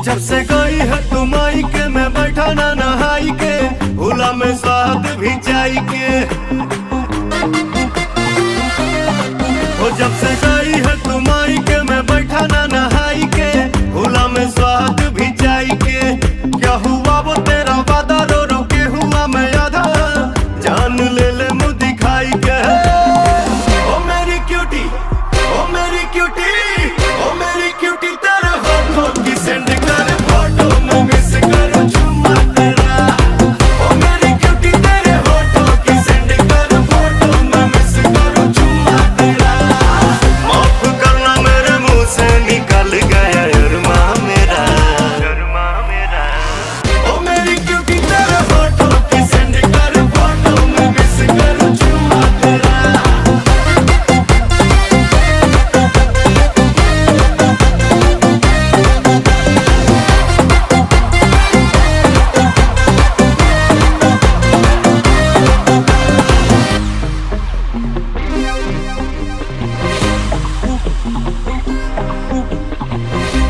जब से गई है तुम आई के मैं बैठा ना नहाई के, भूला में स्वाद भी जाई के। ओ जब से गई है तुम आई के मैं बैठा ना नहाई के, भूला में स्वाद भी जाई के। क्या हुआ वो तेरा वादा रो रो के हुआ मैं आधा, जान ले ले मुँह दिखाई के। ओ मेरी क्यूटी, ओ मेरी क्यूटी, ओ मेरी क्यूटी तेरे होठों की सेंड कर फोटो में मिस करूं चुम्मा तेरा। ओ मेरी क्यूटी तेरे होठों की सेंड कर फोटो में मिस करूं चुम्मा तेरा। माफ करना मेरे मुंह से निकल गया अरमा मेरा, अरमा मेरा। ओ मेरी क्यूटी तेरे होठों की सेंड कर फोटो में मिस करूं चुम्मा तेरा।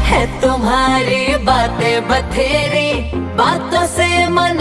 है तुम्हारी बातें बथेरी, बातों से मन